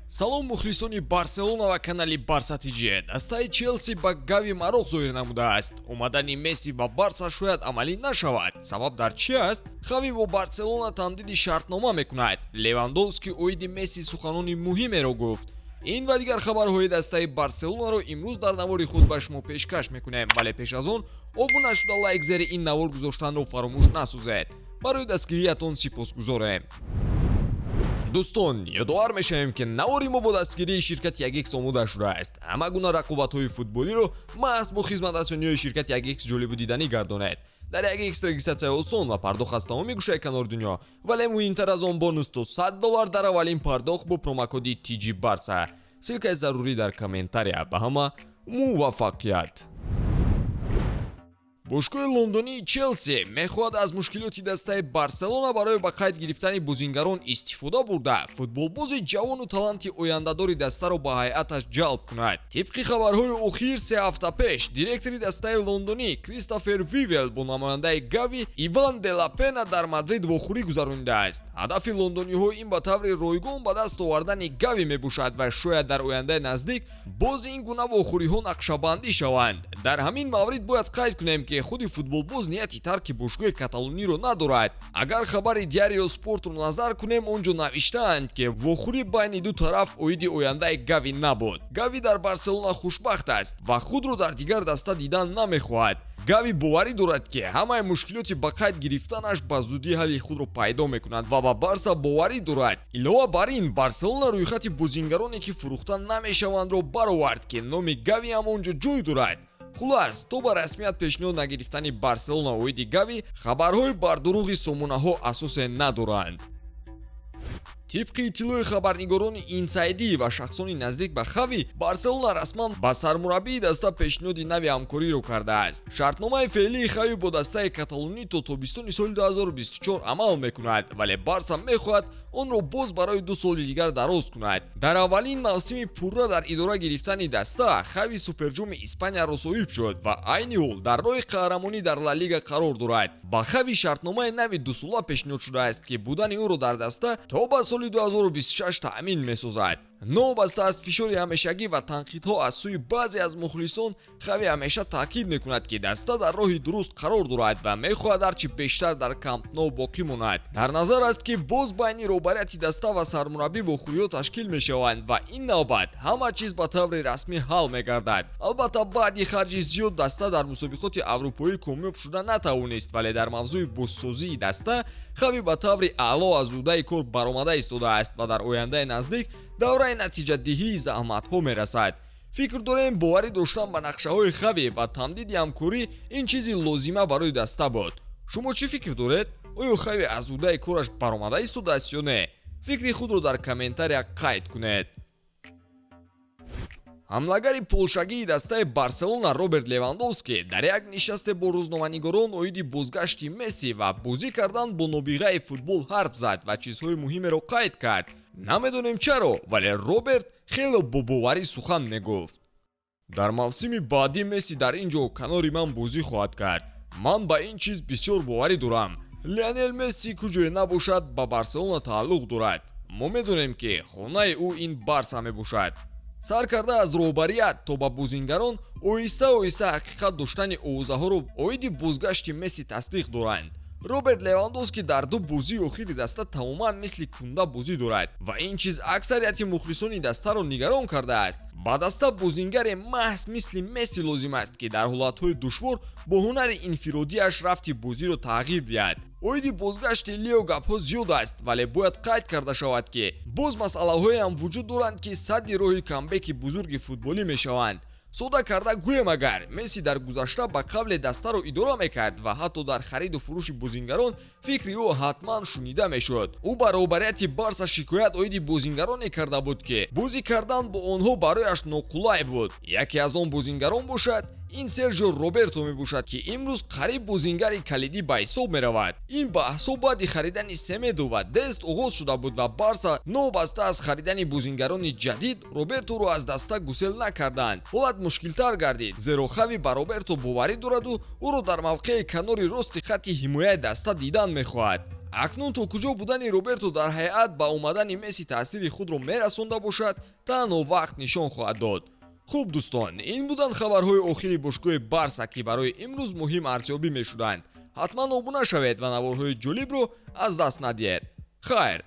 салом мухлисони барселона ва канали барса тиҷе. Дастаи челси ба гави мароғ зоҳир намудааст. Омадани месси ба барса шояд амалӣ нашавад. Сабаб дар чи аст? Хави бо барселона тамдиди шартнома мекунад. Левандовски оиди месси суханони муҳимеро гуфт. ин ва дигар хабарҳои дастаи барселонаро имрӯз дар навори худ ба шумо пешкаш мекунем, вале пеш аз он обуна шуда лайк зери ин навор гузоштанро фаромӯш насӯзед. барои дастгириятон сипосгузорем. дӯстон, ёдовар мешавем ки навори мо бо дастгирии ширкати 1x омода шудааст. ҳама гуна рақобатҳои футболиро маҳз бо хизматрасониҳои ширкати 1x ҷолибу диданӣ гардонед. дар 1x регистратсия осон ва пардохт аз тамоми гӯшаи канори дунё, вале муҳимтар аз он бонус то $100 дар аввалин пардохт бо промокоди TG Barca. силкаи зарурӣ дар комментария. ба ҳама муваффақият. бошгоҳи лондонии челси мехоҳад аз мушкилоти дастаи барселона барои ба қайд гирифтани бозингарон истифода бурда футболбози ҷавону таланти ояндадори дастаро ба ҳайаташ ҷалб кунад. тибқи хабарҳои охир 3 ҳафта пеш директори дастаи лондонӣ Кристофер Вивел бо намояндаи гави Иван де ла Пена дар Мадрид вохӯрӣ гузаронидааст. ҳадафи лондониҳо ин ба таври ройгон ба даст овардани гави мебошад ва шояд дар ояндаи наздик боз ин гуна вохӯриҳо нақшабандӣ шаванд. дар ҳамин маврид бояд қайд кунем ки худи футболбоз нияти тарки бошгоҳи каталониро надорад. агар хабари Diario Sport-ро назар кунем, он ҷо навиштаанд ки вохӯрӣ байни ду тараф оиди ояндаи гави набуд. гави дар барселона хушбахт аст ва худро дар дигар даста дидан намехоҳад. гави боварӣ дорад ки ҳамаи мушкилоти ба қайд гирифтанаш ба зудӣ ҳалли худро пайдо мекунад ва ба барса боварӣ дорад. илова бар ин, барселона рӯйхати бозингароне ки фурӯхта намешавандро баровард ки номи гави ҳам он ҷо ҷой дорад. хулас, то ба расмият пешниҳод нагирифтани барселона оиди гави хабарҳои бардурӯғи сомонаҳо асосе надоранд. тибқи иттилои хабарнигорони инсайдӣ ва шахсони наздик ба хави, барселона расман ба сармураббии даста пешниҳоди нави ҳамкориро кардааст. шартномаи феълии хави бо дастаи каталонӣ то тобистони соли 2024 амал мекунад, вале барса мехоҳад онро боз барои 2 соли дигар дароз кунад. дар аввалин мавсими пурра дар идора гирифтани даста, хави суперҷоми Испанияро соҳиб шуд ва айни ҳол дар роҳи қаҳрамонӣ дар Ла Лига қарор дорад. ба хави шартномаи нави 2 сола пешниҳод шудааст ки будани ӯро дар даста то ба соли 2026 таъмин месозад. новобаста аз фишори ҳамешагӣ ва танқидҳо аз сӯи баъзе аз мухлисон, хави ҳамеша таъкид мекунад ки даста дар роҳи дуруст қарор дорад ва мехоҳад ҳарчи бештар дар Камп Nou боқӣ монад. дар назар аст ки боз байни роҳбарияти даста ва сармураббӣ вохӯриҳо ташкил мешаванд ва ин навбат ҳама чиз ба таври расмӣ ҳал мегардад. албатта баъди харҷи зиёд даста дар мусобиқоти аврупоӣ комёб шуда натавонист, вале дар мавзӯи бозсозии даста хави ба таври аъло аз удаи кор баромада истодааст ва дар ояндаи наздик давраи натиҷадиҳии заҳматҳо мерасад. фикр дорем боварӣ доштан ба нақшаҳои хави ва тамдиди ҳамкорӣ ин чизи лозима барои даста буд. шумо чӣ фикр доред? оё хави аз удаи кораш баромада истодааст ё не? фикри худро дар комментария қайд кунед. ҳамлагари полшагии дастаи барселона Роберт Левандовски дар як нишасте бо рӯзноманигорон оиди бозгашти Месси ва бозӣ кардан бо нобиғаи футбол ҳарф зад ва чизҳои муҳимеро қайд кард. намедонем чаро, вале Роберт хеле бобоварӣ сухан мегуфт. дар мавсими баъдӣ Месси дар ин ҷо канори ман бозӣ хоҳад кард. ман ба ин чиз бисёр боварӣ дорам. Лионел Месси куҷое набошад ба Барселона тааллуқ дорад. мо медонем ки хонаи ӯ ин Барса мебошад. сар карда аз роҳбарият то ба бозингарон оҳиста оҳиста ҳақиқат доштани овозаҳоро оиди бозгашти Месси тасдиқ доранд. Роберт Левандовски дар ду бозии охири даста тамоман мисли кунда бозӣ дорад ва ин чиз аксарияти мухлисони дастаро нигарон кардааст. ба даста бозингаре маҳз мисли Месси лозим аст ки дар ҳолатҳои душвор бо ҳунари инфиродиаш рафти бозиро тағйир диҳад. оиди бозгашти Лео гапҳо зиёд аст, вале бояд қайд карда шавад ки боз масъалаҳое ҳам вуҷуд доранд ки садди роҳи камбеки бузурги футболӣ мешаванд. сода карда гӯем агар Месси дар гузашта ба қавле дастаро идора мекард ва ҳатто дар хариду фурӯши бозингарон фикри ӯ ҳатман шунида мешуд. ӯ ба роҳбарияти Барса шикоят оиди бозингароне карда буд ки бозӣ кардан бо онҳо барояш ноқулай буд. яке аз он бозингарон бошад ин Сержио Роберто мебошад ки имрӯз қариб бозингари калидӣ ба ҳисоб меравад. ин баҳсҳо баъди харидани Семедо ва Дест оғоз шуда буд ва Барса новобаста аз харидани бозингарони ҷадид Роберторо аз даста гусел накарданд. ҳолат мушкилтар гардид, зеро хави ба Роберто боварӣ дораду ӯро дар мавқеи канори рости хатти ҳимояи даста дидан мехоҳад. акнун то куҷо будани Роберто дар ҳайат ба омадани Месси таъсири худро мерасонда бошад, танҳо вақт нишон хоҳад дод. хуб дӯстон, ин буданд хабарҳои охири бошгоҳи Барса, ки барои имрӯз муҳим арзёбӣ мешуданд. ҳатман обуна шавед ва наворҳои ҷолибро аз даст надиҳед. хайр.